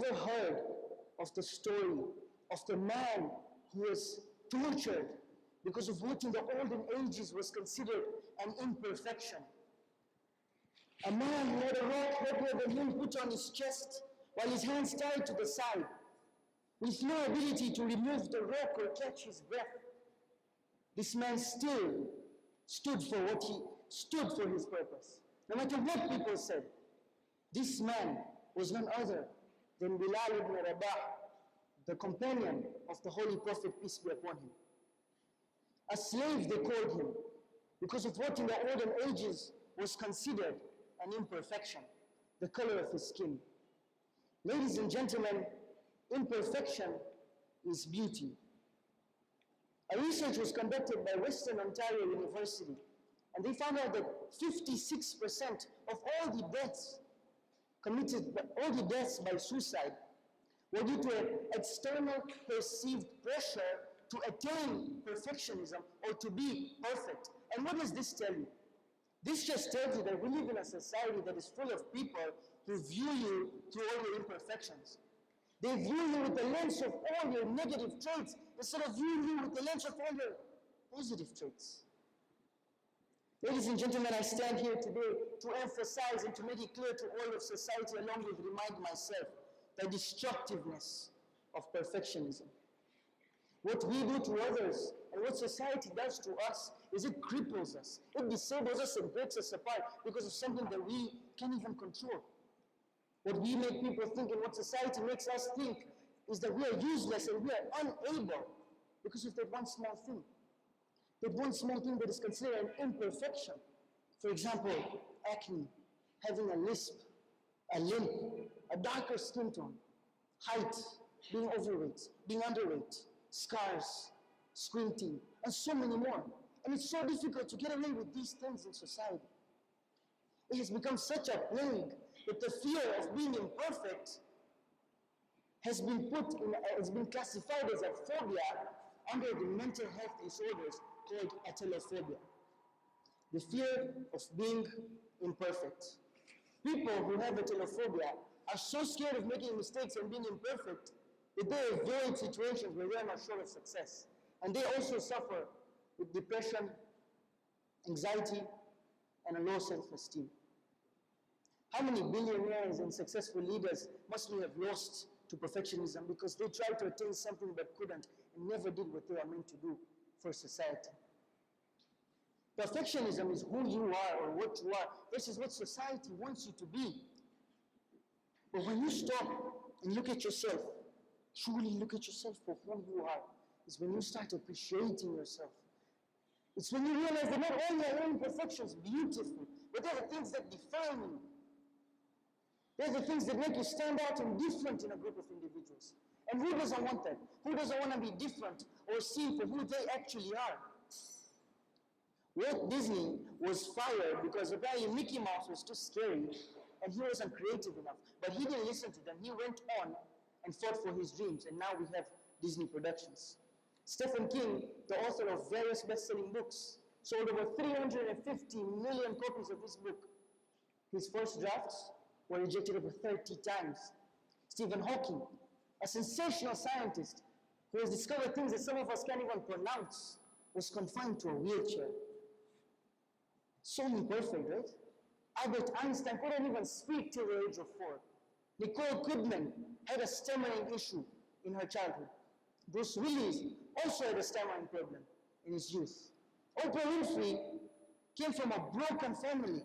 ever heard of the story of the man who was tortured because of what in the olden ages was considered an imperfection? A man who had a rock heavier than him put on his chest while his hands tied to the side, with no ability to remove the rock or catch his breath. This man still stood for his purpose. No matter what people said, this man was none other than Bilal ibn Rabah, the companion of the Holy Prophet, peace be upon him. A slave they called him, because of what in the olden ages was considered an imperfection, the color of his skin. Ladies and gentlemen, imperfection is beauty. A research was conducted by Western Ontario University, and they found out that 56% of all the deaths by suicide were due to an external perceived pressure to attain perfectionism or to be perfect. And what does this tell you? This just tells you that we live in a society that is full of people who view you through all your imperfections. They view you with the lens of all your negative traits instead of viewing you with the lens of all your positive traits. Ladies and gentlemen, I stand here today to emphasize and to make it clear to all of society, along with remind myself, the destructiveness of perfectionism. What we do to others and what society does to us is it cripples us. It disables us and breaks us apart because of something that we can't even control. What we make people think and what society makes us think is that we are useless and we are unable because of that one small thing. That one small thing that is considered an imperfection. For example, acne, having a lisp, a limp, a darker skin tone, height, being overweight, being underweight, scars, squinting, and so many more. And it's so difficult to get away with these things in society. It has become such a plague that the fear of being imperfect has been classified as a phobia under the mental health disorders called atelophobia. The fear of being imperfect. People who have atelophobia are so scared of making mistakes and being imperfect that they avoid situations where they are not sure of success. And they also suffer with depression, anxiety, and a low self-esteem. How many billionaires and successful leaders must we have lost to perfectionism because they tried to attain something but couldn't and never did what they were meant to do for society? Perfectionism is who you are or what you are versus what society wants you to be. But when you stop and look at yourself, truly look at yourself for who you are, is when you start appreciating yourself. It's when you realize that not all your own imperfections are beautiful, but they're the things that define you. They're the things that make you stand out and different in a group of individuals. And who doesn't want that? Who doesn't want to be different or seen for who they actually are? Walt Disney was fired because apparently Mickey Mouse was too scary and he wasn't creative enough. But he didn't listen to them. He went on and fought for his dreams, and now we have Disney Productions. Stephen King, the author of various best-selling books, sold over 350 million copies of his book. His first drafts were rejected over 30 times. Stephen Hawking, a sensational scientist who has discovered things that some of us can't even pronounce, was confined to a wheelchair. So imperfect, right? Albert Einstein couldn't even speak till the age of 4. Nicole Kidman had a stammering issue in her childhood. Bruce Willis also had a stammering problem in his youth. Oprah Winfrey came from a broken family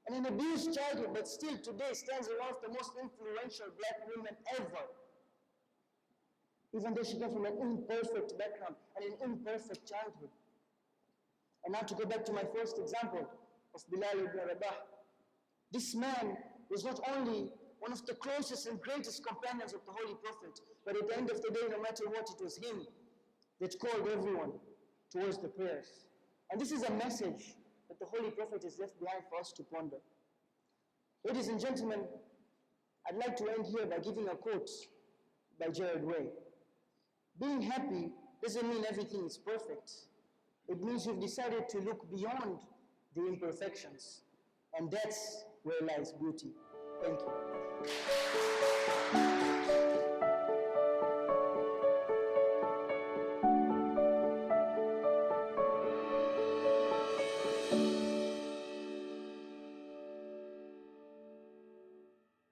and an abused childhood, but still today stands as one of the most influential black women ever. Even though she came from an imperfect background and an imperfect childhood. And now to go back to my first example of Bilal ibn Rabah. This man was not only one of the closest and greatest companions of the Holy Prophet, but at the end of the day, no matter what, it was him that called everyone towards the prayers. And this is a message that the Holy Prophet has left behind for us to ponder. Ladies and gentlemen, I'd like to end here by giving a quote by Gerard Way. Being happy doesn't mean everything is perfect. It means you've decided to look beyond the imperfections, and that's where lies beauty. Thank you.